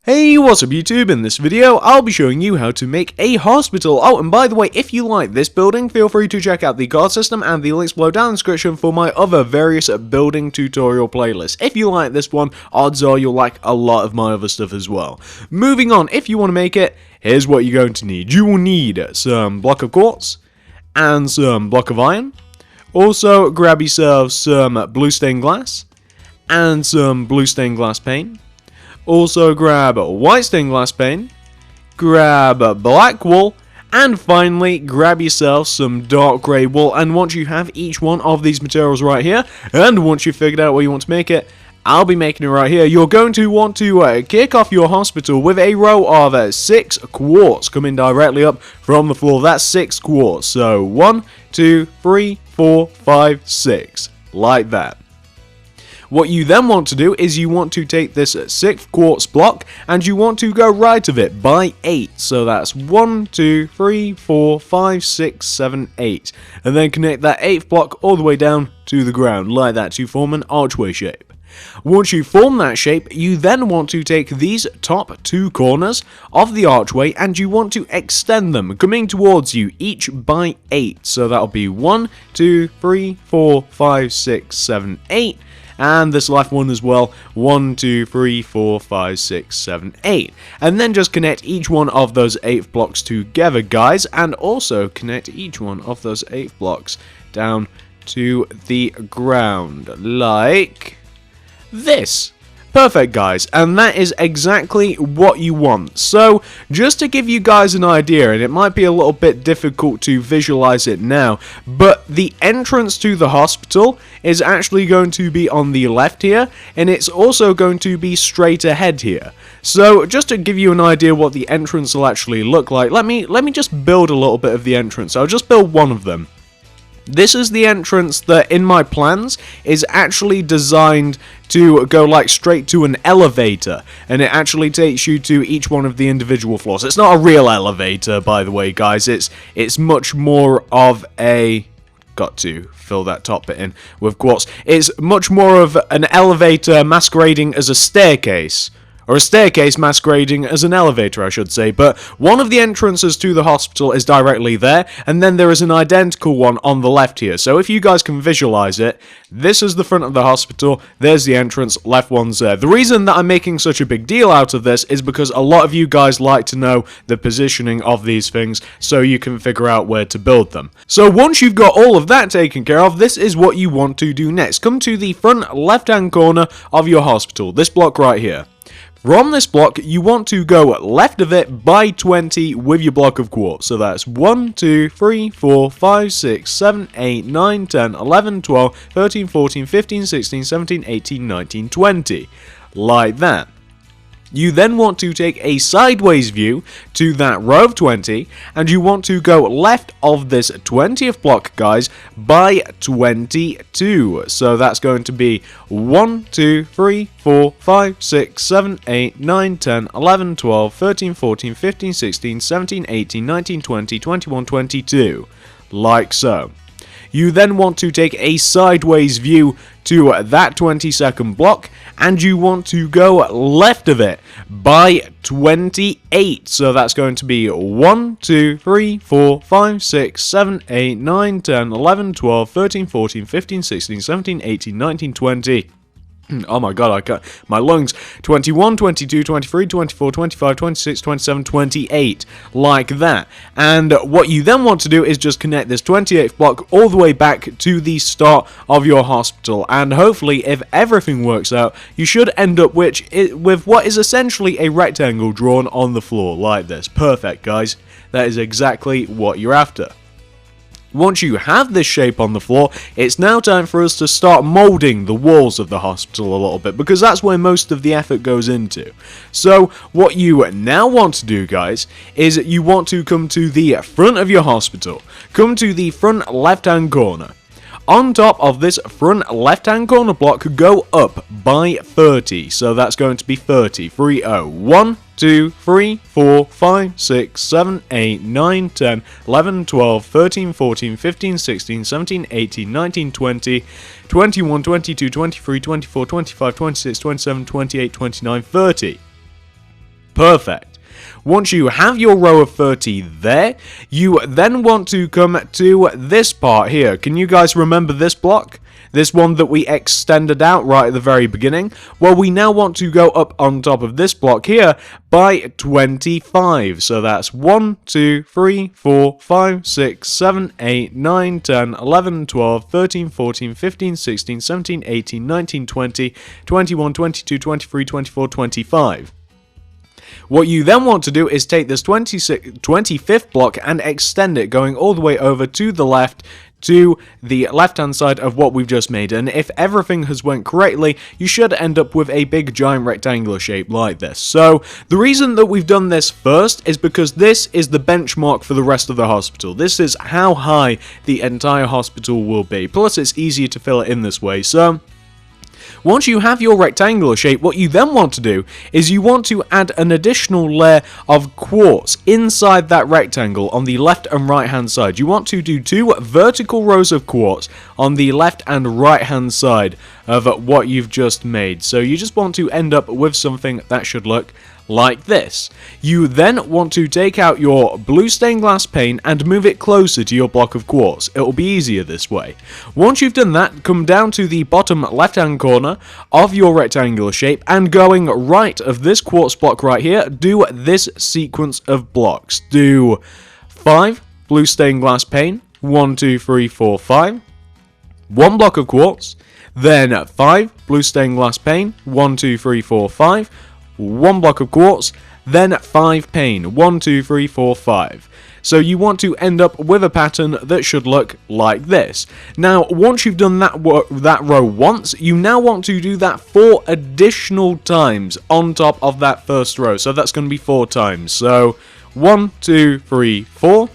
Hey, what's up YouTube? In this video, I'll be showing you how to make a hospital. Oh, and by the way, if you like this building, feel free to check out the card system and the links below down in the description for my other various building tutorial playlists. If you like this one, odds are you'll like a lot of my other stuff as well. Moving on, if you want to make it, here's what you're going to need. You will need some block of quartz and some block of iron. Also, grab yourself some blue stained glass and some blue stained glass paint. Also grab white stained glass paint, grab black wool, and finally grab yourself some dark grey wool. And once you have each one of these materials right here, and once you've figured out where you want to make it, I'll be making it right here. You're going to want to kick off your hospital with a row of 6 quartz coming directly up from the floor. That's 6 quartz. So 1, 2, 3, 4, 5, 6. Like that. What you then want to do is you want to take this 6th quartz block and you want to go right of it by 8. So that's 1, 2, 3, 4, 5, 6, 7, 8. And then connect that 8th block all the way down to the ground like that to form an archway shape. Once you form that shape, you then want to take these top 2 corners of the archway and you want to extend them, coming towards you each by 8. So that'll be 1, 2, 3, 4, 5, 6, 7, 8. And this left one as well, 1, 2, 3, 4, 5, 6, 7, 8. And then just connect each one of those 8 blocks together, guys, and also connect each one of those 8 blocks down to the ground, like this. Perfect, guys, and that is exactly what you want. So, just to give you guys an idea, and it might be a little bit difficult to visualize it now, but the entrance to the hospital is actually going to be on the left here, and it's also going to be straight ahead here. So, just to give you an idea what the entrance will actually look like, let me just build a little bit of the entrance. I'll just build one of them. This is the entrance that, in my plans, is actually designed to go like straight to an elevator, and it actually takes you to each one of the individual floors. It's not a real elevator, by the way, guys. It's much more of a... Got to fill that top bit in with quartz. It's much more of an elevator masquerading as a staircase. Or a staircase masquerading as an elevator, I should say. But one of the entrances to the hospital is directly there, and then there is an identical one on the left here. So if you guys can visualize it, this is the front of the hospital, there's the entrance, left one's there. The reason that I'm making such a big deal out of this is because a lot of you guys like to know the positioning of these things so you can figure out where to build them. So once you've got all of that taken care of, this is what you want to do next. Come to the front left-hand corner of your hospital, this block right here. From this block, you want to go left of it by 20 with your block of quartz. So that's 1, 2, 3, 4, 5, 6, 7, 8, 9, 10, 11, 12, 13, 14, 15, 16, 17, 18, 19, 20. Like that. You then want to take a sideways view to that row of 20, and you want to go left of this 20th block, guys, by 22. So that's going to be 1, 2, 3, 4, 5, 6, 7, 8, 9, 10, 11, 12, 13, 14, 15, 16, 17, 18, 19, 20, 21, 22. Like so. You then want to take a sideways view to that 22nd block, and you want to go left of it by 28. So that's going to be 1, 2, 3, 4, 5, 6, 7, 8, 9, 10, 11, 12, 13, 14, 15, 16, 17, 18, 19, 20. Oh my god, I can't. My lungs. 21, 22, 23, 24, 25, 26, 27, 28. Like that. And what you then want to do is just connect this 28th block all the way back to the start of your hospital. And hopefully, if everything works out, you should end up with what is essentially a rectangle drawn on the floor like this. Perfect, guys. That is exactly what you're after. Once you have this shape on the floor, it's now time for us to start molding the walls of the hospital a little bit, because that's where most of the effort goes into. So what you now want to do, guys, is you want to come to the front of your hospital. Come to the front left-hand corner. On top of this front left-hand corner block, go up by 30. So that's going to be 30. 30. 1, 2, 3, 4, 5, 6, 7, 8, 9, 10, 11, 12, 13, 14, 15, 16, 17, 18, 19, 20, 21, 22, 23, 24, 25, 26, 27, 28, 29, 30. Perfect. Once you have your row of 30 there, you then want to come to this part here. Can you guys remember this block? This one that we extended out right at the very beginning? Well, we now want to go up on top of this block here by 25. So that's 1, 2, 3, 4, 5, 6, 7, 8, 9, 10, 11, 12, 13, 14, 15, 16, 17, 18, 19, 20, 21, 22, 23, 24, 25. What you then want to do is take this 25th block and extend it, going all the way over to the left, to the left-hand side of what we've just made. And if everything has went correctly, you should end up with a big giant rectangular shape like this. So the reason that we've done this first is because this is the benchmark for the rest of the hospital. This is how high the entire hospital will be. Plus, it's easier to fill it in this way. So once you have your rectangular shape, what you then want to do is you want to add an additional layer of quartz inside that rectangle on the left and right hand side. You want to do 2 vertical rows of quartz on the left and right hand side of what you've just made. So you just want to end up with something that should look like this. You then want to take out your blue stained glass pane and move it closer to your block of quartz. It will be easier this way. Once you've done that, come down to the bottom left hand corner of your rectangular shape, and going right of this quartz block right here, do this sequence of blocks. Do 5 blue stained glass pane, 1, 2, 3, 4, 5, 1 block of quartz, then 5 blue stained glass pane, 1, 2, 3, 4, 5, 1 block of quartz, then 5 pane, 1, 2, 3, 4, 5. So you want to end up with a pattern that should look like this. Now, once you've done that row once, you now want to do that 4 additional times on top of that first row. So that's going to be 4 times. So 1, 2, 3, 4.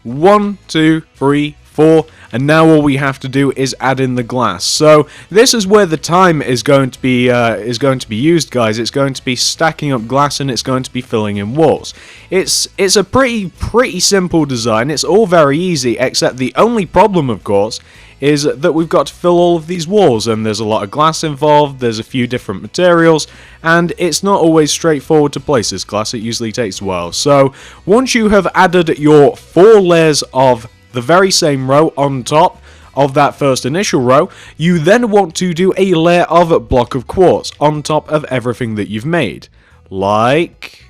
1, 2, 3, 4, and now all we have to do is add in the glass. So this is where the time is going to be used, guys. It's going to be stacking up glass, and it's going to be filling in walls. It's a pretty simple design. It's all very easy, except the only problem, of course, is that we've got to fill all of these walls, and there's a lot of glass involved, there's a few different materials, and it's not always straightforward to place this glass. It usually takes a while. So once you have added your 4 layers of the very same row on top of that first initial row, you then want to do a layer of block of quartz on top of everything that you've made. Like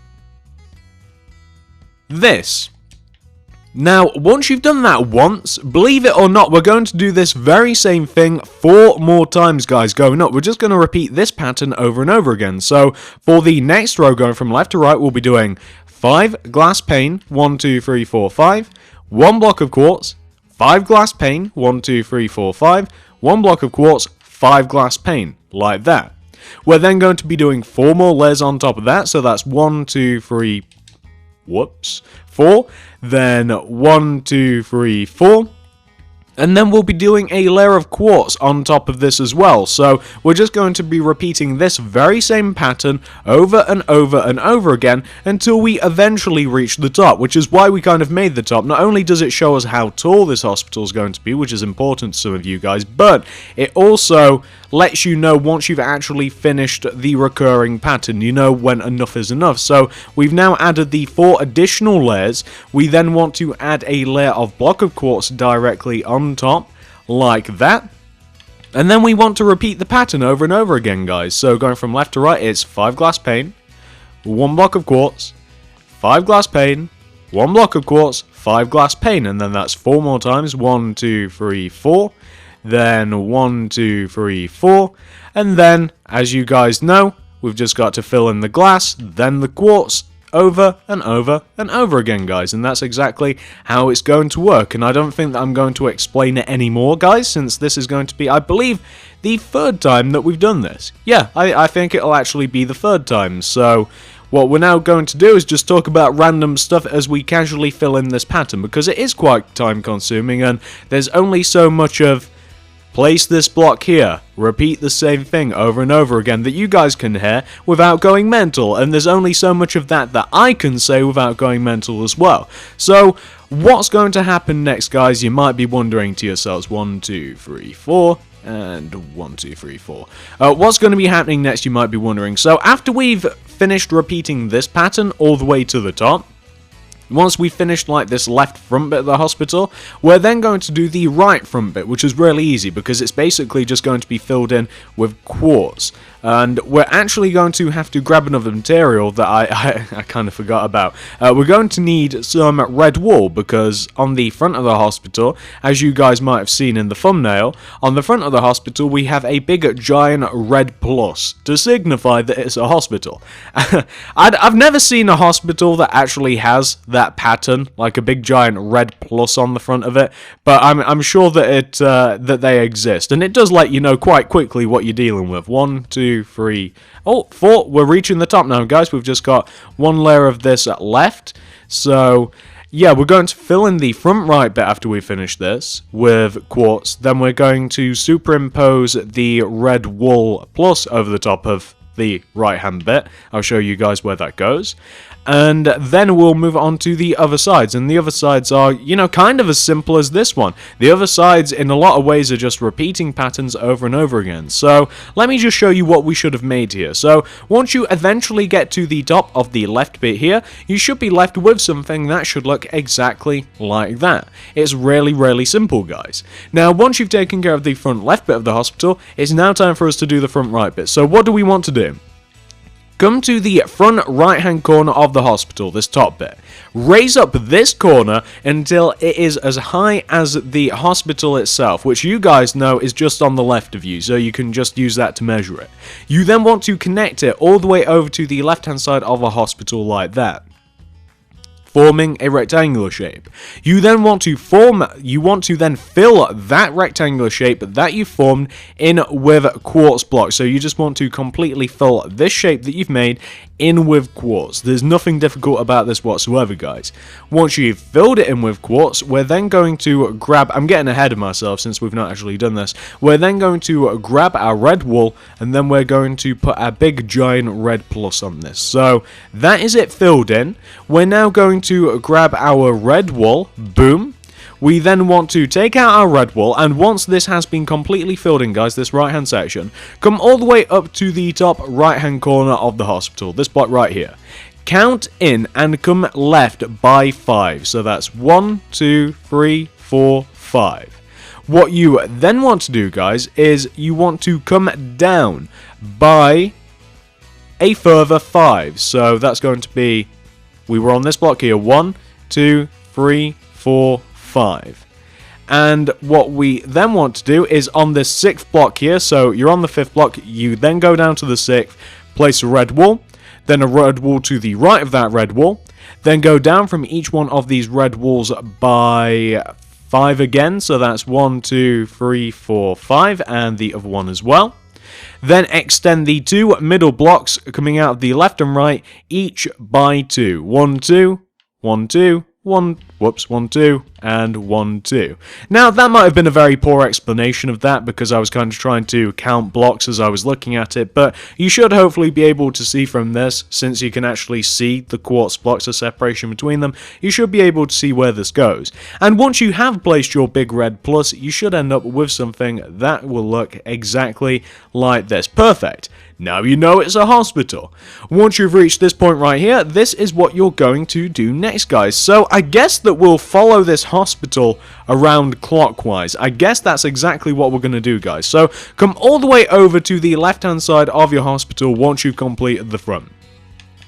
this. Now, once you've done that once, believe it or not, we're going to do this very same thing 4 more times, guys, going up. We're just going to repeat this pattern over and over again. So, for the next row, going from left to right, we'll be doing 5 glass pane, 1, 2, 3, 4, 5, 1 block of quartz, 5 glass pane, 1, 2, 3, 4, 5, 1 block of quartz, 5 glass pane, like that. We're then going to be doing 4 more layers on top of that, so that's 1, 2, 3, 4, then 1, 2, 3, 4, and then we'll be doing a layer of quartz on top of this as well. So we're just going to be repeating this very same pattern over and over and over again until we eventually reach the top, which is why we kind of made the top. Not only does it show us how tall this hospital is going to be, which is important to some of you guys, but it also lets you know once you've actually finished the recurring pattern. You know when enough is enough. So we've now added the 4 additional layers. We then want to add a layer of block of quartz directly on top, like that. And then we want to repeat the pattern over and over again, guys. So going from left to right, it's 5 glass pane, 1 block of quartz, 5 glass pane, 1 block of quartz, 5 glass pane, and then that's 4 more times. 1, 2, 3, 4. Then 1, 2, 3, 4, and then, as you guys know, we've just got to fill in the glass, then the quartz, over and over and over again, guys, and that's exactly how it's going to work. And I don't think that I'm going to explain it anymore, guys, since this is going to be, I believe, the 3rd time that we've done this. Yeah, I think it'll actually be the 3rd time. So what we're now going to do is just talk about random stuff as we casually fill in this pattern, because it is quite time consuming, and there's only so much of place this block here, repeat the same thing over and over again that you guys can hear without going mental, and there's only so much of that I can say without going mental as well. So what's going to happen next, guys? You might be wondering to yourselves. 1, 2, 3, 4, and 1, 2, 3, 4. What's going to be happening next, you might be wondering. So after we've finished repeating this pattern all the way to the top, once we finished like this left front bit of the hospital, we're then going to do the right front bit, which is really easy because it's basically just going to be filled in with quartz. And we're actually going to have to grab another material that I kind of forgot about. We're going to need some red wool because on the front of the hospital, as you guys might have seen in the thumbnail, on the front of the hospital we have a big giant red plus to signify that it's a hospital. I've never seen a hospital that actually has that pattern, like a big giant red plus on the front of it, but I'm sure that that they exist, and it does let you know quite quickly what you're dealing with. 1, 2, 3, 4. We're reaching the top now, guys. We've just got one layer of this left. So yeah, we're going to fill in the front right bit after we finish this with quartz. Then we're going to superimpose the red wool plus over the top of the right hand bit. I'll show you guys where that goes. And then we'll move on to the other sides, and the other sides are, you know, kind of as simple as this one. The other sides in a lot of ways are just repeating patterns over and over again. So let me just show you what we should have made here. So once you eventually get to the top of the left bit here, you should be left with something that should look exactly like that. It's really, really simple, guys. Now once you've taken care of the front left bit of the hospital, it's now time for us to do the front right bit. So what do we want to do? Come to the front right hand corner of the hospital, this top bit. Raise up this corner until it is as high as the hospital itself, which you guys know is just on the left of you, so you can just use that to measure it. You then want to connect it all the way over to the left hand side of a hospital like that, forming a rectangular shape. You then want to then fill that rectangular shape that you formed in with quartz blocks. So you just want to completely fill this shape that you've made in with quartz. There's nothing difficult about this whatsoever, guys. Once you've filled it in with quartz, we're then going to grab, I'm getting ahead of myself since we've not actually done this, we're then going to grab our red wool, and then we're going to put our big giant red plus on this. So that is it filled in. We're now going to grab our red wool, boom. We then want to take out our red wool, and once this has been completely filled in, guys, this right hand section, come all the way up to the top right hand corner of the hospital, this block right here. Count in and come left by 5, so that's 1, 2, 3, 4, 5. What you then want to do, guys, is you want to come down by a further 5, so that's going to be, we were on this block here, 1, 2, 3, 4, 5. And what we then want to do is on this 6th block here, so you're on the 5th block, you then go down to the 6th, place a red wool, then a red wool to the right of that red wool, then go down from each one of these red wools by 5 again, so that's 1, 2, 3, 4, 5, and the other one as well. Then extend the 2 middle blocks coming out of the left and right, each by 2. 1, 2, 1, 2, 1, 2, and 1, 2. Now, that might have been a very poor explanation of that because I was kind of trying to count blocks as I was looking at it, but you should hopefully be able to see from this, since you can actually see the quartz blocks, the separation between them, you should be able to see where this goes. And once you have placed your big red plus, you should end up with something that will look exactly like this. Perfect. Now you know it's a hospital. Once you've reached this point right here, this is what you're going to do next, guys. So I guess that we'll follow this hospital around clockwise. I guess that's exactly what we're going to do, guys. So come all the way over to the left-hand side of your hospital once you've completed the front.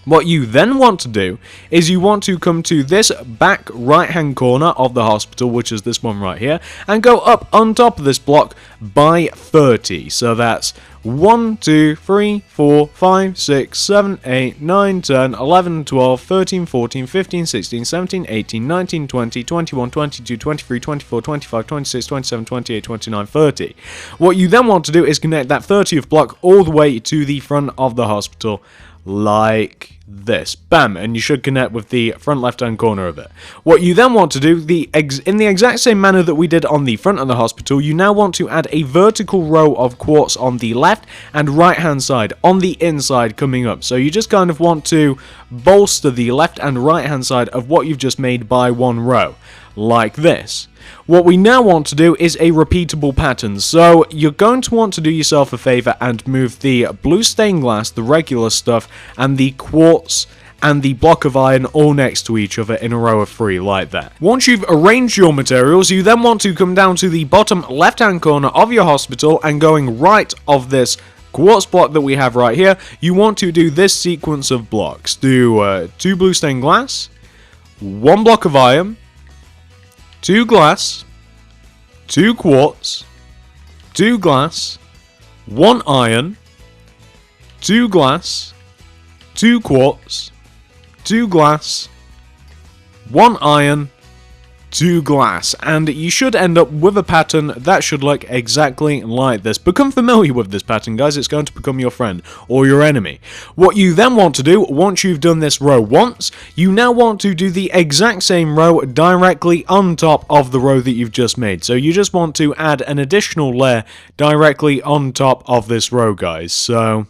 What you then want to do is you want to come to this back right hand corner of the hospital, which is this one right here, and go up on top of this block by 30. So that's 1, 2, 3, 4, 5, 6, 7, 8, 9, 10, 11, 12, 13, 14, 15, 16, 17, 18, 19, 20, 21, 22, 23, 24, 25, 26, 27, 28, 29, 30. What you then want to do is connect that 30th block all the way to the front of the hospital, like this. Bam, and you should connect with the front left hand corner of it. What you then want to do, in the exact same manner that we did on the front of the hospital, you now want to add a vertical row of quartz on the left and right hand side, on the inside coming up. So you just kind of want to bolster the left and right hand side of what you've just made by 1 row. like this. What we now want to do is a repeatable pattern, so you're going to want to do yourself a favor and move the blue stained glass, the regular stuff, and the quartz and the block of iron all next to each other in a row of 3 like that. Once you've arranged your materials, you then want to come down to the bottom left hand corner of your hospital, and going right of this quartz block that we have right here, you want to do this sequence of blocks. Do 2 blue stained glass, 1 block of iron, 2 glass, 2 quartz, 2 glass, 1 iron, 2 glass, 2 quartz, 2 glass, 1 iron, 2 glass, and you should end up with a pattern that should look exactly like this. Become familiar with this pattern, guys. It's going to become your friend or your enemy. What you then want to do, once you've done this row once, you now want to do the exact same row directly on top of the row that you've just made. So you just want to add an additional layer directly on top of this row, guys. So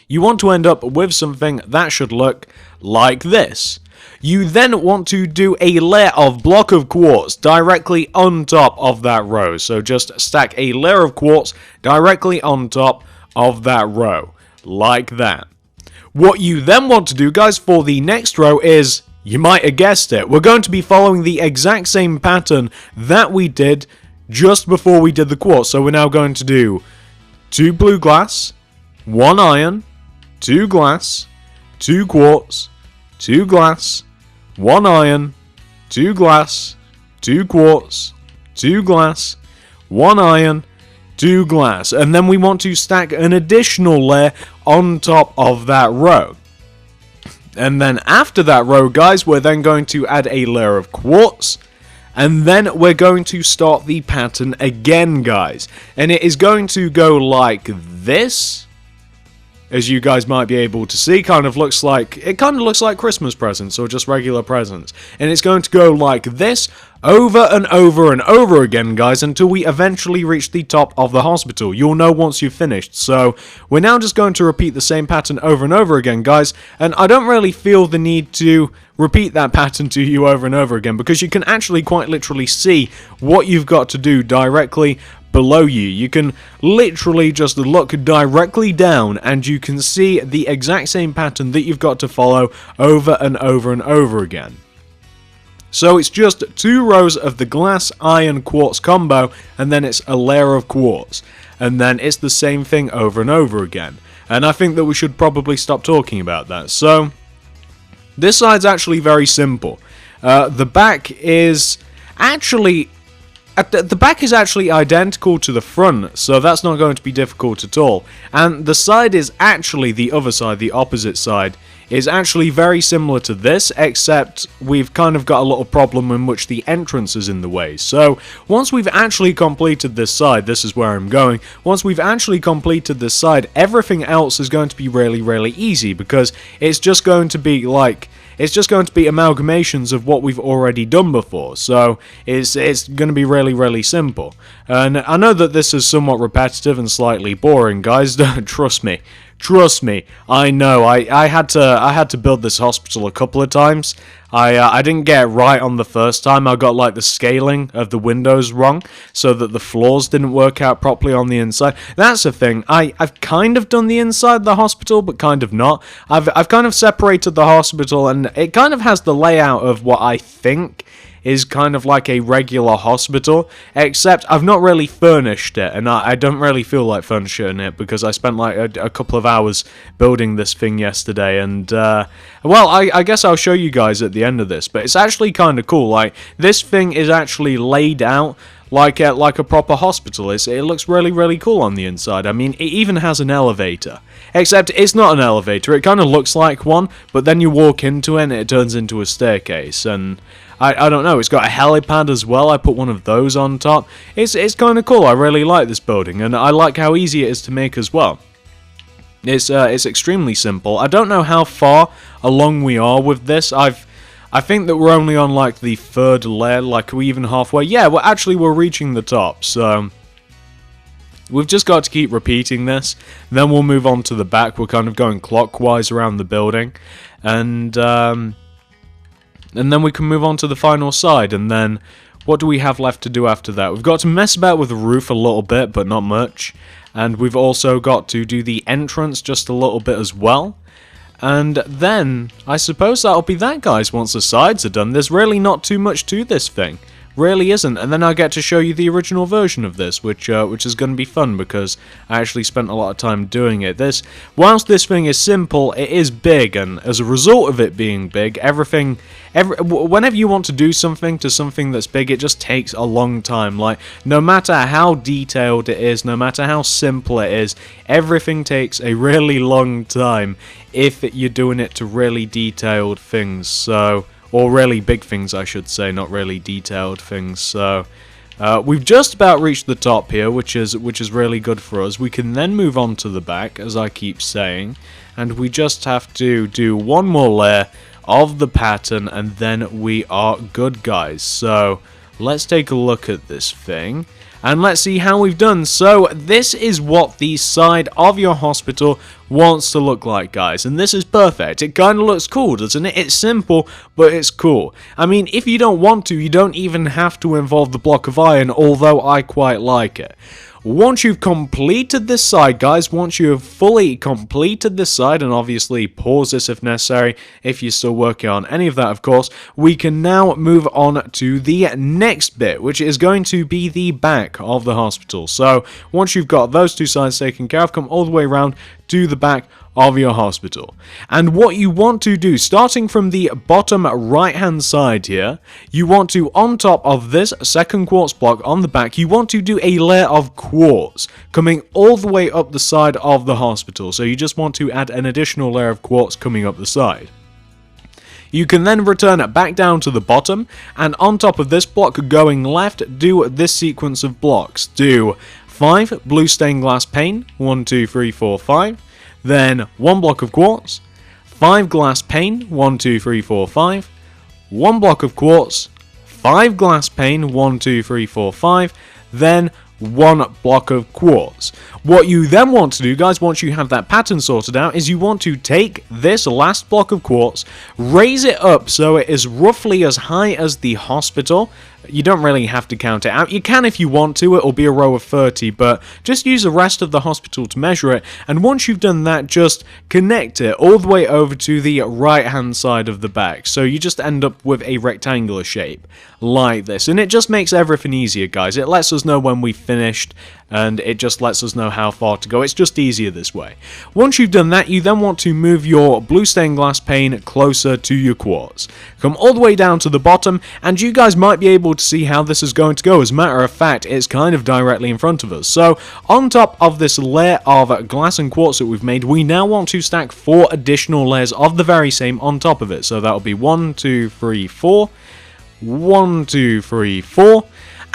you want to end up with something that should look like this. You then want to do a layer of block of quartz directly on top of that row. So just stack a layer of quartz directly on top of that row, like that. What you then want to do, guys, for the next row is, you might have guessed it, we're going to be following the exact same pattern that we did just before we did the quartz. So we're now going to do 2 blue glass, 1 iron, 2 glass, 2 quartz, 2 glass, 1 iron, 2 glass, 2 quartz, 2 glass, 1 iron, 2 glass. And then we want to stack an additional layer on top of that row. And then after that row, guys, we're then going to add a layer of quartz. And then we're going to start the pattern again, guys. And it is going to go like this. As you guys might be able to see, it kind of looks like Christmas presents or just regular presents. And it's going to go like this over and over and over again, guys, until we eventually reach the top of the hospital. You'll know once you've finished. So we're now just going to repeat the same pattern over and over again, guys. And I don't really feel the need to repeat that pattern to you over and over again, because you can actually quite literally see what you've got to do directly below you. You can literally just look directly down and you can see the exact same pattern that you've got to follow over and over and over again. So it's just 2 rows of the glass, iron, quartz combo, and then it's a layer of quartz. And then it's the same thing over and over again. And I think that we should probably stop talking about that. So this side's actually very simple. The back is actually identical to the front, so that's not going to be difficult at all. And the side is actually, the other side, the opposite side, is actually very similar to this, except we've kind of got a little problem in which the entrance is in the way. So once we've actually completed this side, this is where I'm going, once we've actually completed this side, everything else is going to be really, really easy, because it's just going to be like, amalgamations of what we've already done before. So it's going to be really, really simple. And I know that this is somewhat repetitive and slightly boring, guys. Trust me. Trust me, I know. I had to build this hospital a couple of times. I didn't get it right on the first time. I got like the scaling of the windows wrong, so that the floors didn't work out properly on the inside. That's the thing. I've kind of done the inside of the hospital, but kind of not. I've kind of separated the hospital, and it kind of has the layout of what I think is kind of like a regular hospital, except I've not really furnished it, and I don't really feel like furnishing it because I spent like a couple of hours building this thing yesterday, and well, I guess I'll show you guys at the end of this, but it's actually kind of cool. Like, this thing is actually laid out like a proper hospital. It looks really, really cool on the inside. I mean, it even has an elevator. Except it's not an elevator. It kind of looks like one, but then you walk into it and it turns into a staircase. And I don't know. It's got a helipad as well. I put one of those on top. It's kind of cool. I really like this building, and I like how easy it is to make as well. It's extremely simple. I don't know how far along we are with this. I think that we're only on like the 3rd layer, like are we even halfway? Yeah, we're reaching the top, so we've just got to keep repeating this. Then we'll move on to the back. We're kind of going clockwise around the building, and And then we can move on to the final side, and then what do we have left to do after that? We've got to mess about with the roof a little bit, but not much. And we've also got to do the entrance just a little bit as well. And then, I suppose that'll be that, guys, once the sides are done. There's really not too much to this thing. Really isn't. And then I get to show you the original version of this, which is going to be fun because I actually spent a lot of time doing it. Whilst this thing is simple, it is big, and as a result of it being big, whenever you want to do something to something that's big, it just takes a long time. Like, no matter how detailed it is, no matter how simple it is, everything takes a really long time if you're doing it to really detailed things. So, or really big things, I should say, not really detailed things. So we've just about reached the top here, which is really good for us. We can then move on to the back, as I keep saying, and we just have to do one more layer of the pattern, and then we are good, guys. So let's take a look at this thing, and let's see how we've done. So this is what the side of your hospital wants to look like, guys, and this is perfect. It kind of looks cool, doesn't it? It's simple, but it's cool. I mean, if you don't want to, you don't even have to involve the block of iron, although I quite like it. Once you've completed this side, guys, once you have fully completed this side, and obviously pause this if necessary, if you're still working on any of that, of course, we can now move on to the next bit, which is going to be the back of the hospital. So, once you've got those two sides taken care of, come all the way around to the back of your hospital. And what you want to do, starting from the bottom right hand side here, you want to, on top of this second quartz block on the back, you want to do a layer of quartz coming all the way up the side of the hospital. So you just want to add an additional layer of quartz coming up the side. You can then return back down to the bottom, and on top of this block going left, do this sequence of blocks. Do 5 blue stained glass pane, 1, 2, 3, 4, 5. Then 1 block of quartz, 5 glass pane, 1, 2, 3, 4, 5, 1 block of quartz, 5 glass pane, 1, 2, 3, 4, 5, then 1 block of quartz. What you then want to do, guys, once you have that pattern sorted out, is you want to take this last block of quartz, raise it up so it is roughly as high as the hospital. You don't really have to count it out. You can if you want to. It'll be a row of 30, but just use the rest of the hospital to measure it. And once you've done that, just connect it all the way over to the right-hand side of the back. So you just end up with a rectangular shape like this. And it just makes everything easier, guys. It lets us know when we've finished, and it just lets us know how far to go. It's just easier this way. Once you've done that, you then want to move your blue stained glass pane closer to your quartz. Come all the way down to the bottom, and you guys might be able to see how this is going to go. As a matter of fact, it's kind of directly in front of us. So on top of this layer of glass and quartz that we've made, we now want to stack 4 additional layers of the very same on top of it. So that'll be 1, 2, 3, 4, 1, 2, 3, 4.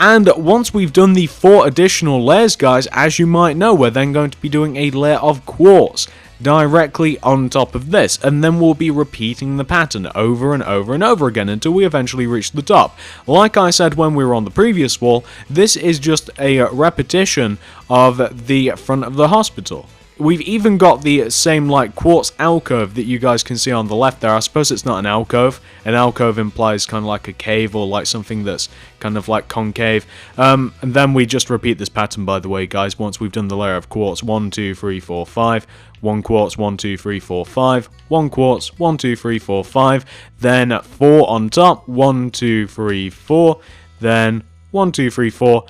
And once we've done the 4 additional layers, guys, as you might know, we're then going to be doing a layer of quartz directly on top of this, and then we'll be repeating the pattern over and over and over again until we eventually reach the top. Like I said when we were on the previous wall, this is just a repetition of the front of the hospital. We've even got the same like quartz alcove that you guys can see on the left there. I suppose it's not an alcove. An alcove implies kind of like a cave or like something that's kind of like concave. And then we just repeat this pattern, by the way, guys, once we've done the layer of quartz. 1, 2, 3, 4, 5. 1 quartz, 1, 2, 3, 4, 5. 1 quartz, 1, 2, 3, 4, 5. Then 4 on top. 1, 2, 3, 4. Then 1, 2, 3, 4.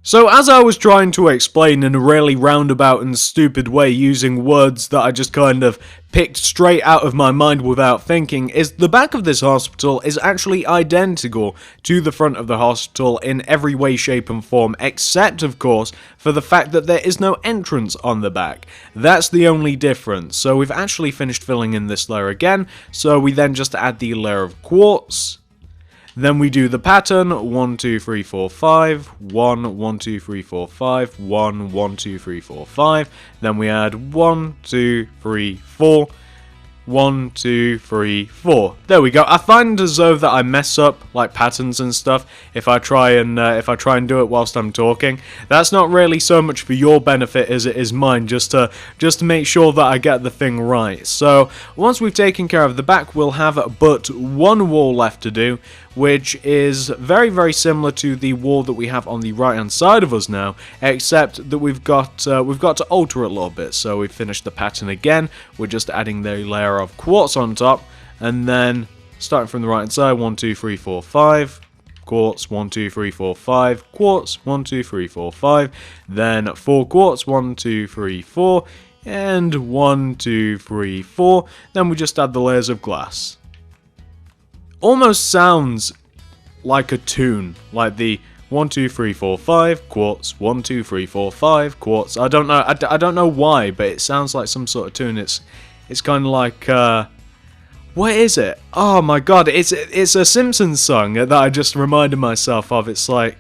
So as I was trying to explain in a really roundabout and stupid way using words that I just kind of picked straight out of my mind without thinking, is the back of this hospital is actually identical to the front of the hospital in every way, shape and form, except of course for the fact that there is no entrance on the back. That's the only difference. So we've actually finished filling in this layer again, so we then just add the layer of quartz. Then we do the pattern, 1, 2, 3, 4, 5, 1, 1, 2, 3, 4, 5, 1, 1, 2, 3, 4, 5. Then we add 1, 2, 3, 4. 1, 2, 3, 4. There we go. I find as though that I mess up like patterns and stuff if I try and do it whilst I'm talking. That's not really so much for your benefit as it is mine, just to make sure that I get the thing right. So once we've taken care of the back, we'll have but one wall left to do, which is very, very similar to the wall that we have on the right hand side of us now, except that we've got to alter it a little bit. So we've finished the pattern again. We're just adding the layer of quartz on top, and then starting from the right hand side, 1, 2, 3, 4, 5 quartz, 1, 2, 3, 4, 5 quartz, 1, 2, 3, 4, 5, then 4 quartz, 1, 2, 3, 4, and 1, 2, 3, 4. Then we just add the layers of glass. Almost sounds like a tune, like the 1, 2, 3, 4, 5 quartz, 1, 2, 3, 4, 5 quartz. I don't know. I don't know why, but it sounds like some sort of tune. It's kind of like what is it? Oh my god! It's a Simpsons song that I just reminded myself of. It's like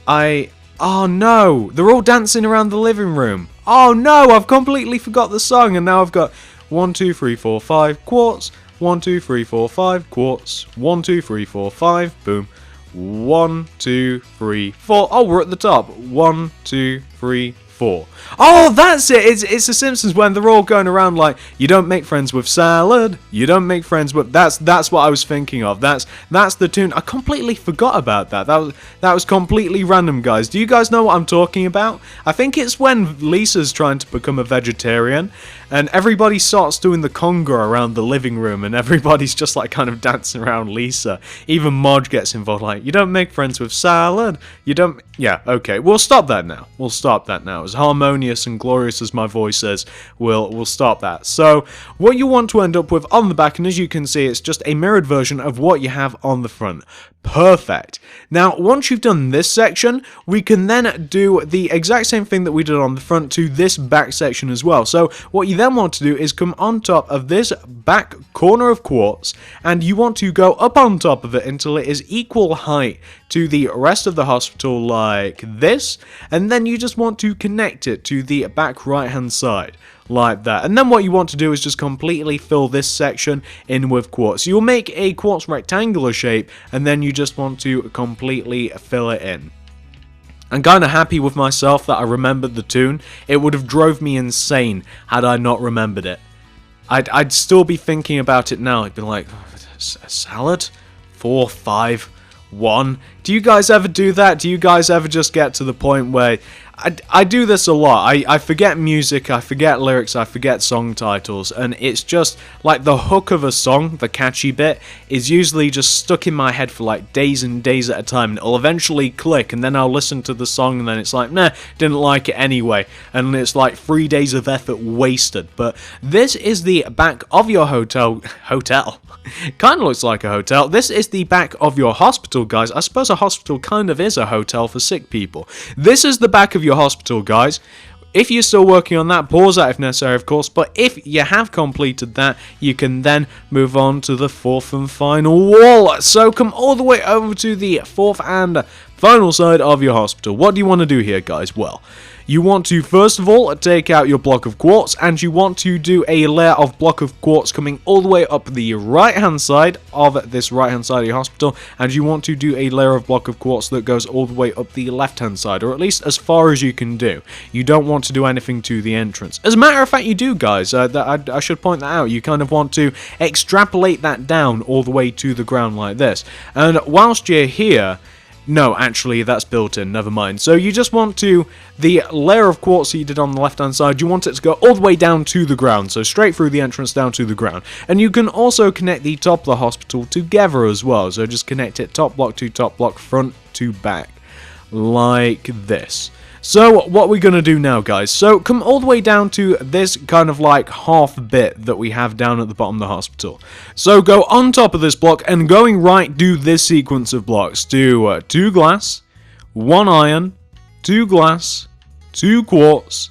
oh no! They're all dancing around the living room. Oh no! I've completely forgot the song, and now I've got 1, 2, 3, 4, 5 quartz. 1, 2, 3, 4, 5 quartz. 1, 2, 3, 4, 5. Boom. 1, 2, 3, 4. Oh, we're at the top. 1, 2, 3, 4. Oh, that's it. It's the Simpsons when they're all going around like, you don't make friends with salad. You don't make friends with. That's what I was thinking of. That's the tune. I completely forgot about that. That was completely random, guys. Do you guys know what I'm talking about? I think it's when Lisa's trying to become a vegetarian, and everybody starts doing the conga around the living room, and everybody's just like kind of dancing around Lisa. Even Marge gets involved, like, you don't make friends with salad. You don't. Yeah, okay. We'll stop that now. We'll stop that now. As harmonious and glorious as my voice is, we'll stop that. So, what you want to end up with on the back, and as you can see, it's just a mirrored version of what you have on the front. Perfect. Now, once you've done this section, we can then do the exact same thing that we did on the front to this back section as well. So, what you then want to do is come on top of this back corner of quartz, and you want to go up on top of it until it is equal height to the rest of the hospital like this, and then you just want to connect it to the back right hand side like that. And then what you want to do is just completely fill this section in with quartz. You'll make a quartz rectangular shape, and then you just want to completely fill it in. I'm kind of happy with myself that I remembered the tune. It would have drove me insane had I not remembered it. I'd still be thinking about it now. I'd be like, salad? 4, 5, 1. Do you guys ever do that? Do you guys ever just get to the point where I do this a lot. I forget music, I forget lyrics, I forget song titles, and it's just like the hook of a song, the catchy bit, is usually just stuck in my head for like days and days at a time, and it'll eventually click, and then I'll listen to the song, and then it's like, nah, didn't like it anyway, and it's like 3 days of effort wasted. But this is the back of your hotel. Kind of looks like a hotel. This is the back of your hospital, guys. I suppose a hospital kind of is a hotel for sick people. This is the back of your hospital, guys. If you're still working on that, pause that if necessary, of course, but if you have completed that, you can then move on to the fourth and final wall. So come all the way over to the fourth and final side of your hospital. What do you want to do here, guys? Well, you want to, first of all, take out your block of quartz, and you want to do a layer of block of quartz coming all the way up the right-hand side of this right-hand side of your hospital, and you want to do a layer of block of quartz that goes all the way up the left-hand side, or at least as far as you can do. You don't want to do anything to the entrance. As a matter of fact, you do, guys. I should point that out. You kind of want to extrapolate that down all the way to the ground like this. And whilst you're here, no, actually, that's built in, never mind. So you just want to, the layer of quartz that you did on the left-hand side, you want it to go all the way down to the ground, so straight through the entrance down to the ground. And you can also connect the top of the hospital together as well, so just connect it top block to top block, front to back, like this. So what we're going to do now, guys, so come all the way down to this kind of like half bit that we have down at the bottom of the hospital. So go on top of this block, and going right, do this sequence of blocks. Do 2 glass, 1 iron, 2 glass, 2 quartz,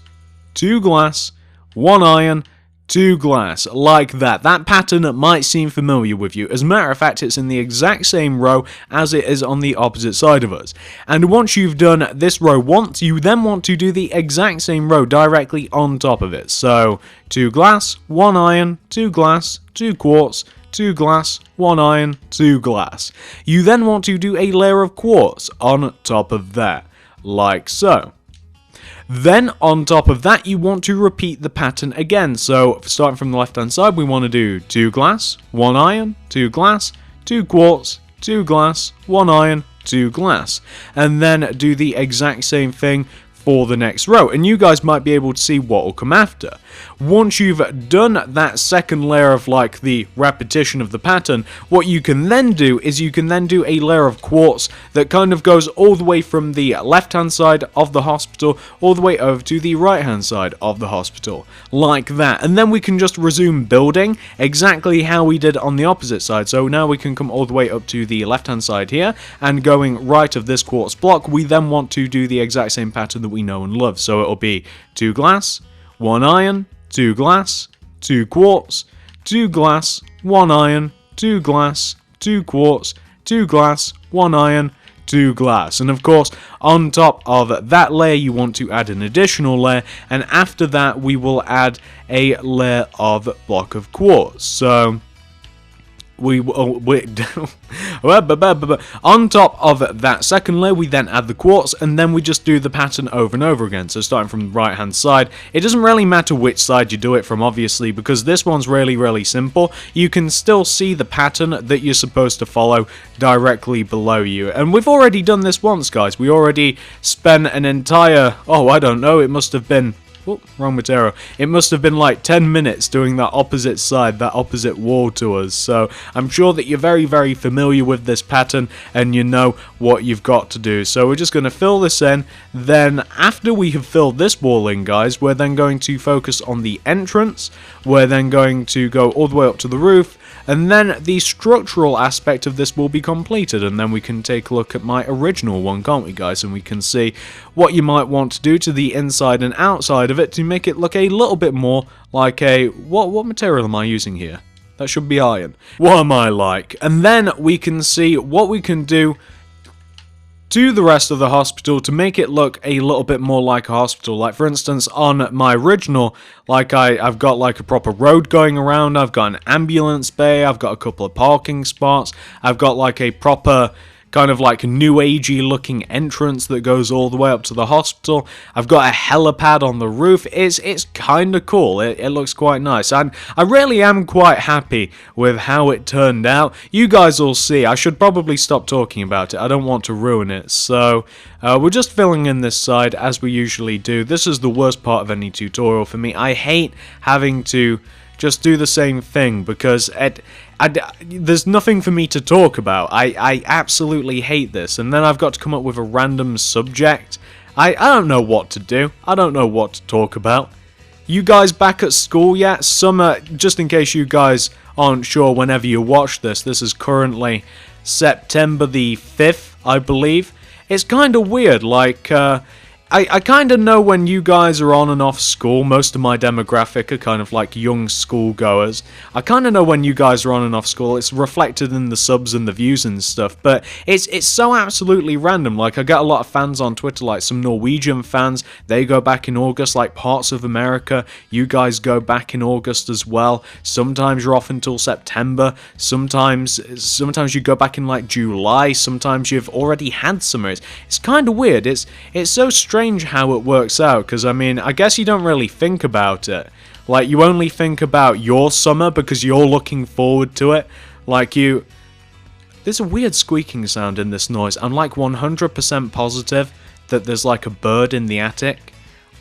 2 glass, 1 iron, to glass, like that. That pattern might seem familiar with you. As a matter of fact, it's in the exact same row as it is on the opposite side of us. And once you've done this row once, you then want to do the exact same row directly on top of it. So, 2 glass, 1 iron, 2 glass, 2 quartz, 2 glass, 1 iron, 2 glass. You then want to do a layer of quartz on top of that, like so. Then, on top of that, you want to repeat the pattern again. So, starting from the left-hand side, we want to do 2 glass, 1 iron, 2 glass, 2 quartz, 2 glass, 1 iron, 2 glass. And then do the exact same thing for the next row. And you guys might be able to see what will come after. Once you've done that second layer of like the repetition of the pattern, what you can then do is you can then do a layer of quartz that kind of goes all the way from the left hand side of the hospital all the way over to the right hand side of the hospital, like that. And then we can just resume building exactly how we did on the opposite side. So now we can come all the way up to the left hand side here, and going right of this quartz block, we then want to do the exact same pattern that we know and love. So it'll be 2 glass, 1 iron, 2 glass, 2 quartz, 2 glass, 1 iron, 2 glass, 2 quartz, 2 glass, 1 iron, 2 glass. And of course, on top of that layer, you want to add an additional layer, and after that, we will add a layer of block of quartz. So on top of that second layer, we then add the quartz, and then we just do the pattern over and over again. So starting from the right hand side, it doesn't really matter which side you do it from, obviously, because this one's really simple. You can still see the pattern that you're supposed to follow directly below you. And we've already done this once, guys. We already spent an entire, I don't know, it must have been, wrong material. It must have been like 10 minutes doing that opposite side, that opposite wall to us. So I'm sure that you're very familiar with this pattern and you know what you've got to do. So we're just going to fill this in. Then after we have filled this wall in, guys, we're then going to focus on the entrance. We're then going to go all the way up to the roof. And then the structural aspect of this will be completed, and then we can take a look at my original one, can't we, guys? And we can see what you might want to do to the inside and outside of it to make it look a little bit more like a... What material am I using here? That should be iron. What am I like? And then we can see what we can do to the rest of the hospital to make it look a little bit more like a hospital. Like, for instance, on my original, like I've got like a proper road going around, I've got an ambulance bay, I've got a couple of parking spots, I've got like a proper kind of like new agey looking entrance that goes all the way up to the hospital. I've got a helipad on the roof. It's kind of cool. It looks quite nice, and I really am quite happy with how it turned out. You guys will see. I should probably stop talking about it. I don't want to ruin it. So we're just filling in this side as we usually do. This is the worst part of any tutorial for me. I hate having to just do the same thing because there's nothing for me to talk about. I absolutely hate this, and then I've got to come up with a random subject. I don't know what to do. I don't know what to talk about. You guys back at school yet? Summer, just in case you guys aren't sure whenever you watch this, this is currently September the 5th, I believe. It's kind of weird, like, I kind of know when you guys are on and off school. Most of my demographic are kind of like young schoolgoers. I kind of know when you guys are on and off school. It's reflected in the subs and the views and stuff, but it's so absolutely random. Like, I get a lot of fans on Twitter, like some Norwegian fans. They go back in August, like parts of America. You guys go back in August as well. Sometimes you're off until September. Sometimes you go back in like July. Sometimes you've already had summer. It's kind of weird. It's so strange how it works out, because I mean, I guess you don't really think about it. Like, you only think about your summer because you're looking forward to it. Like, there's a weird squeaking sound in this noise. I'm like 100% positive that there's like a bird in the attic.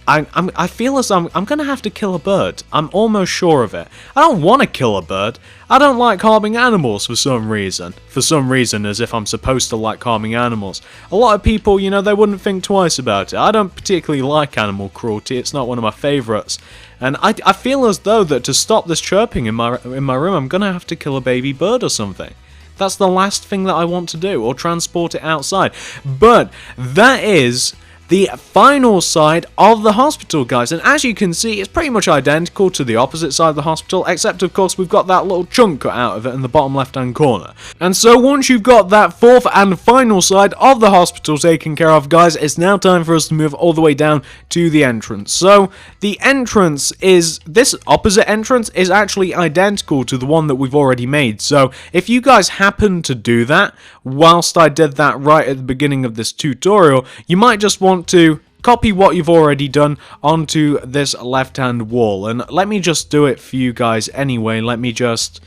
I feel as I'm gonna have to kill a bird. I'm almost sure of it. I don't want to kill a bird. I don't like harming animals for some reason. For some reason, as if I'm supposed to like harming animals. A lot of people, you know, they wouldn't think twice about it. I don't particularly like animal cruelty. It's not one of my favourites. And I feel as though that to stop this chirping in my room, I'm gonna have to kill a baby bird or something. That's the last thing that I want to do, or transport it outside. But that is the final side of the hospital, guys. And as you can see, it's pretty much identical to the opposite side of the hospital, except of course we've got that little chunk cut out of it in the bottom left hand corner. And so once you've got that fourth and final side of the hospital taken care of, guys, it's now time for us to move all the way down to the entrance. So the entrance is, this opposite entrance is actually identical to the one that we've already made. So if you guys happen to do that whilst I did that right at the beginning of this tutorial, you might just want to copy what you've already done onto this left-hand wall. And let me just do it for you guys anyway. Let me just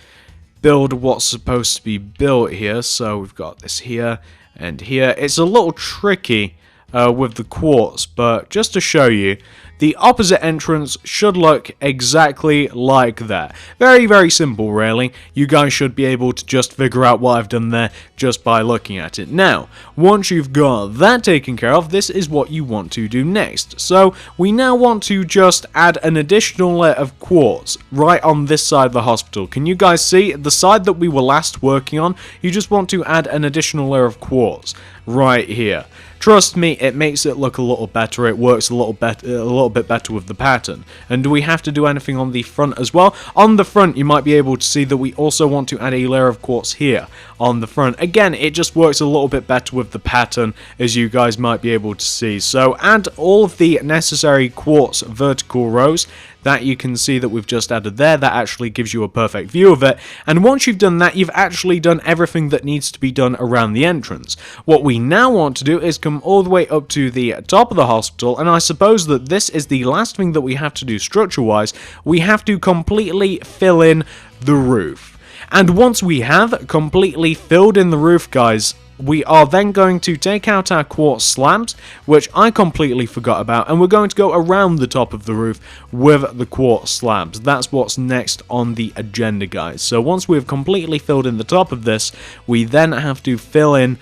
build what's supposed to be built here. So we've got this here and here. It's a little tricky with the quartz, but just to show you, the opposite entrance should look exactly like that. Very, very simple, really. You guys should be able to just figure out what I've done there just by looking at it. Now, once you've got that taken care of, this is what you want to do next. So, we now want to just add an additional layer of quartz right on this side of the hospital. Can you guys see? The side that we were last working on, you just want to add an additional layer of quartz right here. Trust me, it makes it look a little better. It works a little bit better with the pattern. And do we have to do anything on the front as well? On the front, you might be able to see that we also want to add a layer of quartz here on the front. Again, it just works a little bit better with the pattern, as you guys might be able to see. So add all of the necessary quartz vertical rows that you can see that we've just added there. That actually gives you a perfect view of it. And once you've done that, you've actually done everything that needs to be done around the entrance. What we now want to do is come all the way up to the top of the hospital, and I suppose that this is the last thing that we have to do structure-wise. We have to completely fill in the roof. And once we have completely filled in the roof, guys, we are then going to take out our quartz slabs, which I completely forgot about, and we're going to go around the top of the roof with the quartz slabs. That's what's next on the agenda, guys. So once we've completely filled in the top of this, we then have to fill in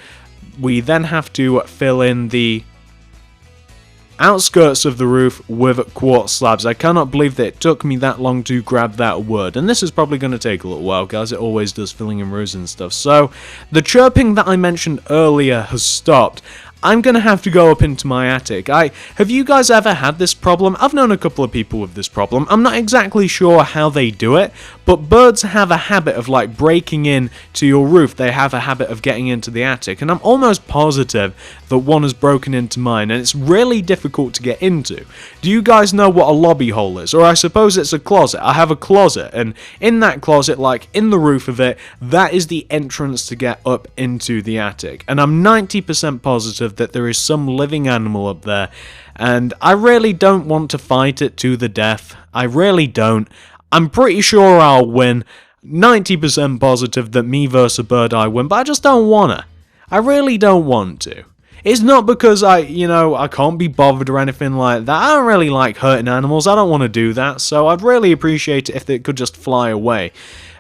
the outskirts of the roof with quartz slabs. I cannot believe that it took me that long to grab that word, and this is probably going to take a little while, guys. It always does, filling in rows and stuff. So the chirping that I mentioned earlier has stopped. I'm going to have to go up into my attic. Have you guys ever had this problem? I've known a couple of people with this problem. I'm not exactly sure how they do it, but birds have a habit of like breaking in to your roof. They have a habit of getting into the attic, and I'm almost positive that one has broken into mine, and it's really difficult to get into. Do you guys know what a lobby hole is? Or I suppose it's a closet. I have a closet, and in that closet, like in the roof of it, that is the entrance to get up into the attic. And I'm 90% positive that there is some living animal up there, and I really don't want to fight it to the death. I really don't. I'm pretty sure I'll win. 90% positive that me versus a bird I win, but I just don't wanna. I really don't want to. It's not because I can't be bothered or anything like that. I don't really like hurting animals. I don't want to do that, so I'd really appreciate it if it could just fly away.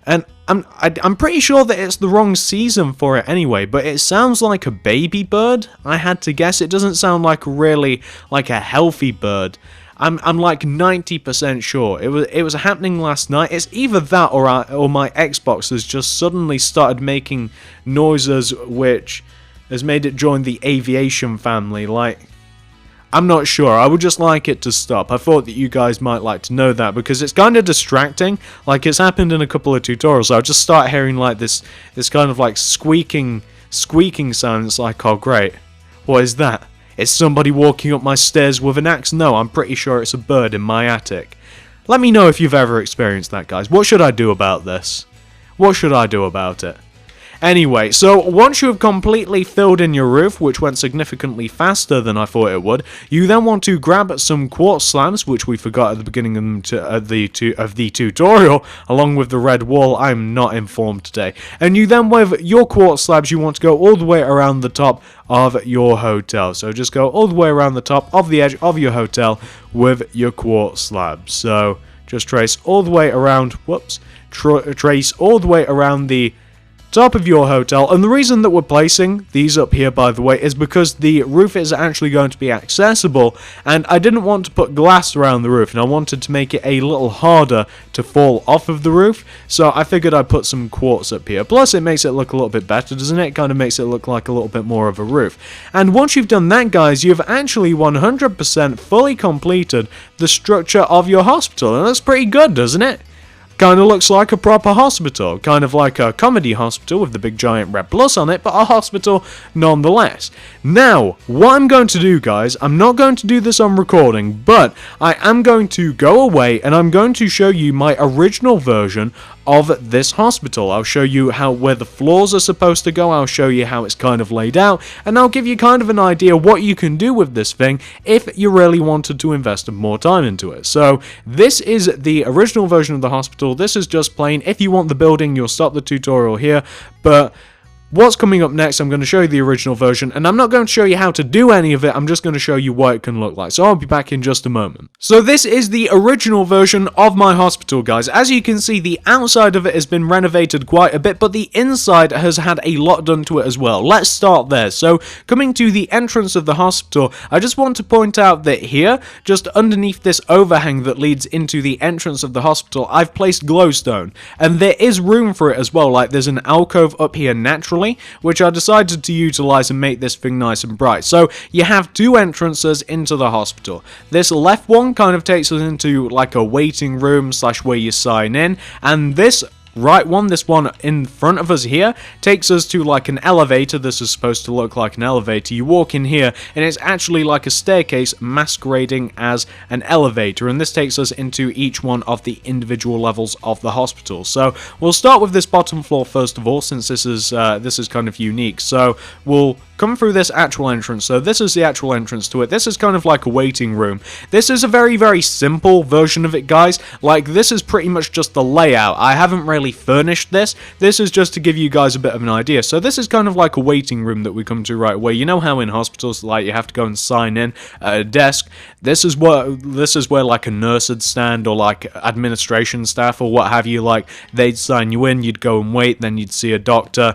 And I'm pretty sure that it's the wrong season for it anyway, but it sounds like a baby bird. I had to guess. It doesn't sound like really like a healthy bird. I'm like 90% sure. It was happening last night. It's either that or my Xbox has just suddenly started making noises which has made it join the aviation family. Like, I'm not sure. I would just like it to stop. I thought that you guys might like to know that, because it's kind of distracting. Like, it's happened in a couple of tutorials. I'll just start hearing like this kind of like squeaking sound. It's like, oh great, what is that? Is somebody walking up my stairs with an axe? No, I'm pretty sure it's a bird in my attic. Let me know if you've ever experienced that, guys. What should I do about this? What should I do about it? Anyway, so once you have completely filled in your roof, which went significantly faster than I thought it would, you then want to grab some quartz slabs, which we forgot at the beginning of the tutorial, along with the red wall. I'm not informed today. And you then, with your quartz slabs, you want to go all the way around the top of your hotel. So just go all the way around the top of the edge of your hotel with your quartz slabs. So just trace all the way around, trace all the way around the top of your hotel. And the reason that we're placing these up here, by the way, is because the roof is actually going to be accessible, and I didn't want to put glass around the roof, and I wanted to make it a little harder to fall off of the roof, so I figured I'd put some quartz up here. Plus it makes it look a little bit better, doesn't it? Kind of makes it look like a little bit more of a roof. And once you've done that, guys, you've actually 100% fully completed the structure of your hospital, and that's pretty good, doesn't it? Kind of looks like a proper hospital, kind of like a comedy hospital with the big giant red plus on it, but a hospital nonetheless. Now, what I'm going to do, guys, I'm not going to do this on recording, but I am going to go away and I'm going to show you my original version of this hospital. I'll show you where the floors are supposed to go, I'll show you how it's kind of laid out, and I'll give you kind of an idea what you can do with this thing if you really wanted to invest more time into it. So this is the original version of the hospital. This is just plain. If you want the building, you'll stop the tutorial here, but what's coming up next, I'm going to show you the original version, and I'm not going to show you how to do any of it, I'm just going to show you what it can look like, so I'll be back in just a moment. So this is the original version of my hospital, guys. As you can see, the outside of it has been renovated quite a bit, but the inside has had a lot done to it as well. Let's start there. So, coming to the entrance of the hospital, I just want to point out that here, just underneath this overhang that leads into the entrance of the hospital, I've placed glowstone, and there is room for it as well, like there's an alcove up here naturally, which I decided to utilize and make this thing nice and bright. So you have two entrances into the hospital. This left one kind of takes us into like a waiting room / where you sign in, and this right one, this one in front of us here, takes us to like an elevator. This is supposed to look like an elevator. You walk in here and it's actually like a staircase masquerading as an elevator, and this takes us into each one of the individual levels of the hospital. So we'll start with this bottom floor first of all, since this is kind of unique. So we'll come through this actual entrance. So this is the actual entrance to it. This is kind of like a waiting room. This is a very, very simple version of it, guys. Like, this is pretty much just the layout. I haven't really furnished this. This is just to give you guys a bit of an idea. So this is kind of like a waiting room that we come to right away. You know how in hospitals, like, you have to go and sign in at a desk? This is where like a nurse would stand, or like administration staff or what have you. Like, they'd sign you in, you'd go and wait, then you'd see a doctor.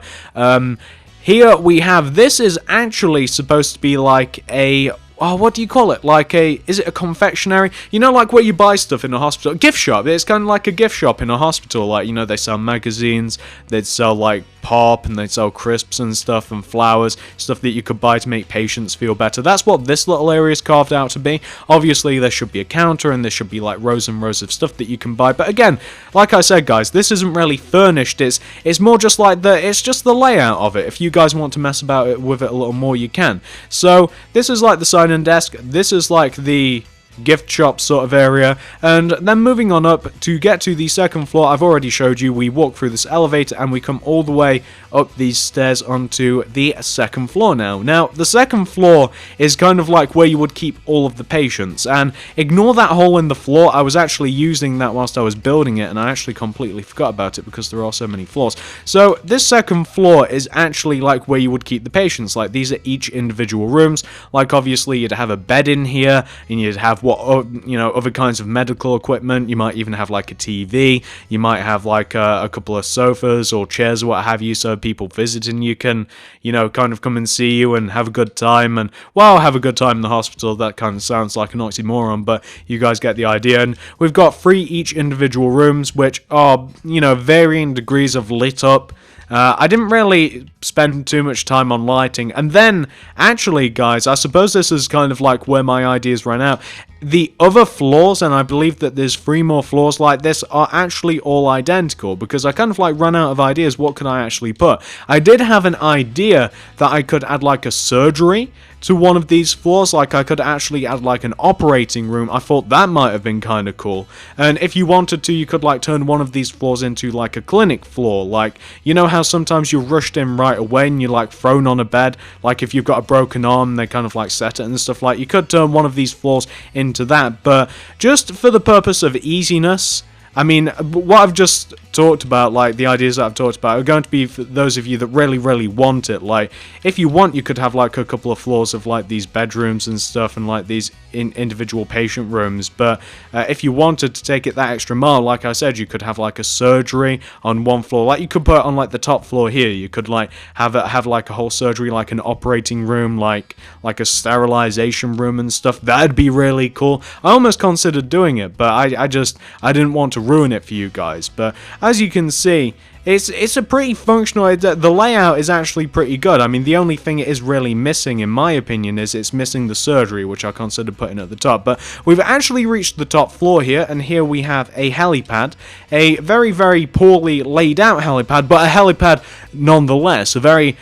Here we have, this is actually supposed to be like a, what do you call it? Like is it a confectionery? You know, like where you buy stuff in a hospital? Gift shop. It's kind of like a gift shop in a hospital. Like, you know, they sell magazines, they'd sell like pop, and they'd sell crisps and stuff, and flowers, stuff that you could buy to make patients feel better. That's what this little area is carved out to be. Obviously, there should be a counter, and there should be like rows and rows of stuff that you can buy. But again, like I said, guys, this isn't really furnished. It's more just like it's just the layout of it. If you guys want to mess about with it a little more, you can. So this is like the sign-in desk. This is like the gift shop sort of area, and then moving on up to get to the second floor. I've already showed you, we walk through this elevator and we come all the way up these stairs onto the second floor now. The second floor is kind of like where you would keep all of the patients, and ignore that hole in the floor. I was actually using that whilst I was building it, and I actually completely forgot about it because there are so many floors. So this second floor is actually like where you would keep the patients. Like, these are each individual rooms. Like, obviously you'd have a bed in here, and you'd have other kinds of medical equipment. You might even have like a TV. You might have like a couple of sofas or chairs or what have you, so people visiting you can, kind of come and see you and have a good time. And, well, have a good time in the hospital, that kind of sounds like an oxymoron, but you guys get the idea. And we've got 3 each individual rooms, which are, varying degrees of lit up. I didn't really spend too much time on lighting. And then, actually, guys, I suppose this is kind of like where my ideas ran out. The other floors, and I believe that there's 3 more floors like this, are actually all identical, because I kind of like ran out of ideas. What could I actually put? I did have an idea that I could add like a surgery to one of these floors. Like, I could actually add like an operating room. I thought that might have been kind of cool. And if you wanted to, you could like turn one of these floors into like a clinic floor. Like, you know how sometimes you're rushed in right away and you're like thrown on a bed? Like, if you've got a broken arm, they kind of like set it and stuff. Like, you could turn one of these floors into that. But just for the purpose of easiness, I mean, what I've just talked about, like the ideas that I've talked about, are going to be for those of you that really, really want it. Like, if you want, you could have like a couple of floors of like these bedrooms and stuff, and like these individual patient rooms. But if you wanted to take it that extra mile, like I said, you could have like a surgery on one floor. Like, you could put on like the top floor here. You could like have like a whole surgery, like an operating room, like a sterilization room and stuff. That'd be really cool. I almost considered doing it, but I didn't want to ruin it for you guys. But as you can see, it's a pretty functional. The layout is actually pretty good. I mean, the only thing it is really missing, in my opinion, is it's missing the surgery, which I considered putting at the top. But we've actually reached the top floor here, and here we have a helipad, a very, very poorly laid out helipad, but a helipad nonetheless. A very...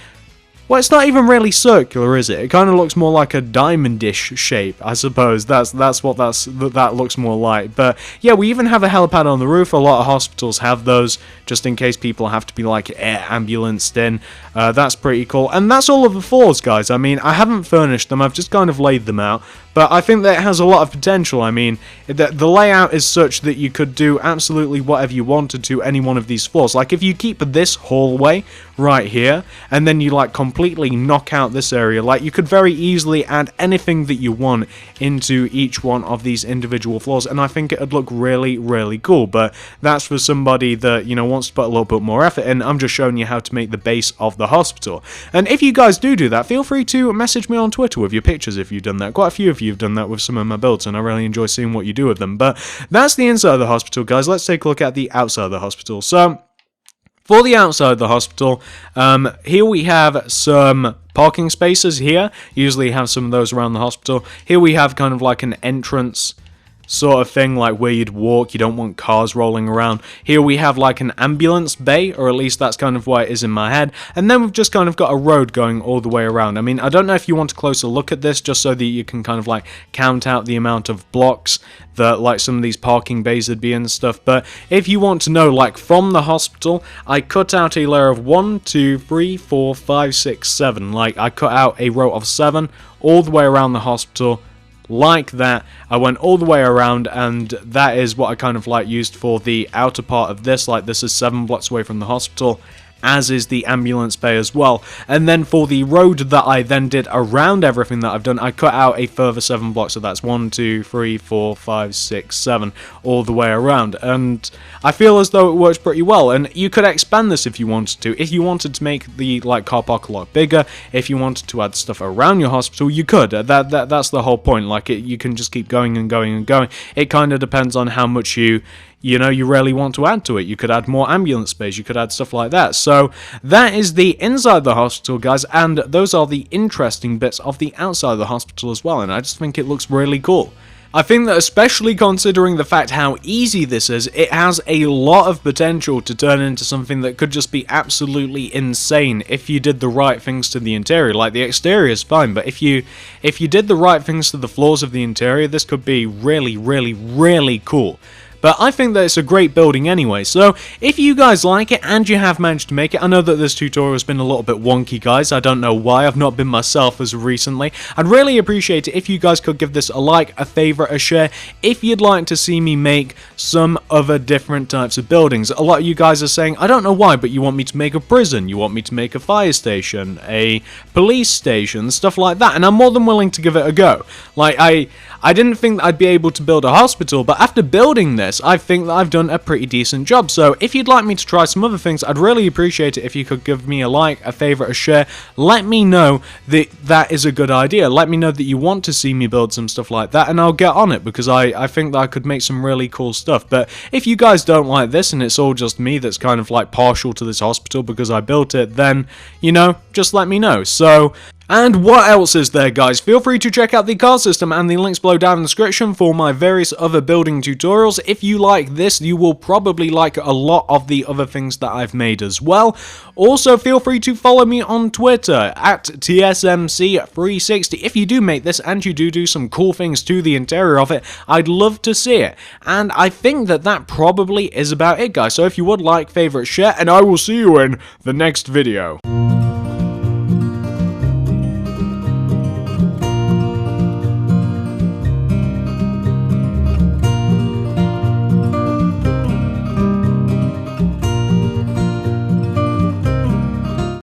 Well, it's not even really circular, is it? It kind of looks more like a diamondish shape, I suppose. That's what that looks more like. But yeah, we even have a helipad on the roof. A lot of hospitals have those, just in case people have to be like air ambulanced in. That's pretty cool. And that's all of the floors, guys. I mean, I haven't furnished them. I've just kind of laid them out. But I think that it has a lot of potential. I mean, the layout is such that you could do absolutely whatever you wanted to any one of these floors. Like, if you keep this hallway right here, and then you, like, completely knock out this area, like, you could very easily add anything that you want into each one of these individual floors, and I think it would look really, really cool. But that's for somebody that, you know, wants to put a little bit more effort in. I'm just showing you how to make the base of the hospital. And if you guys do that, feel free to message me on Twitter with your pictures if you've done that. Quite a few of you have done that with some of my builds, and I really enjoy seeing what you do with them. But that's the inside of the hospital, guys. Let's take a look at the outside of the hospital. So, for the outside of the hospital, here we have some parking spaces here. Usually have some of those around the hospital. Here we have kind of like an entrance sort of thing, like where you'd walk. You don't want cars rolling around. Here we have like an ambulance bay, or at least that's kind of what it is in my head. And then we've just kind of got a road going all the way around. I mean, I don't know if you want a closer look at this, just so that you can kind of like count out the amount of blocks that like some of these parking bays would be and stuff. But if you want to know, like from the hospital, I cut out a layer of 1, 2, 3, 4, 5, 6, 7. Like, I cut out a row of 7 all the way around the hospital. Like that, I went all the way around, and that is what I kind of like used for the outer part of this. Like, this is 7 blocks away from the hospital, as is the ambulance bay as well. And then for the road that I then did around everything that I've done, I cut out a further 7 blocks, so that's 1, 2, 3, 4, 5, 6, 7, all the way around. And I feel as though it works pretty well, and you could expand this if you wanted to. If you wanted to make the like car park a lot bigger, if you wanted to add stuff around your hospital, you could. That's the whole point. Like, you can just keep going and going and going. It kind of depends on how much you really want to add to it. You could add more ambulance space, you could add stuff like that. So that is the inside of the hospital, guys, and those are the interesting bits of the outside of the hospital as well, and I just think it looks really cool. I think that, especially considering the fact how easy this is, it has a lot of potential to turn into something that could just be absolutely insane if you did the right things to the interior. Like, the exterior is fine, but if you did the right things to the floors of the interior, this could be really, really, really cool. But I think that it's a great building anyway, so if you guys like it and you have managed to make it, I know that this tutorial has been a little bit wonky, guys. I don't know why. I've not been myself as of recently. I'd really appreciate it if you guys could give this a like, a favorite, a share, if you'd like to see me make some other different types of buildings. A lot of you guys are saying, I don't know why, but you want me to make a prison, you want me to make a fire station, a police station, stuff like that, and I'm more than willing to give it a go. Like, I didn't think that I'd be able to build a hospital, but after building this, I think that I've done a pretty decent job. So if you'd like me to try some other things, I'd really appreciate it if you could give me a like, a favorite, a share. Let me know that that is a good idea. Let me know that you want to see me build some stuff like that, and I'll get on it, because I think that I could make some really cool stuff. But if you guys don't like this, and it's all just me that's kind of like partial to this hospital because I built it, then, you know, just let me know. So, and what else is there, guys? Feel free to check out the card system and the links below down in the description for my various other building tutorials. If you like this, you will probably like a lot of the other things that I've made as well. Also, feel free to follow me on Twitter at TSMC360. If you do make this and you do some cool things to the interior of it, I'd love to see it. And I think that that probably is about it, guys. So if you would like, favorite, share, and I will see you in the next video.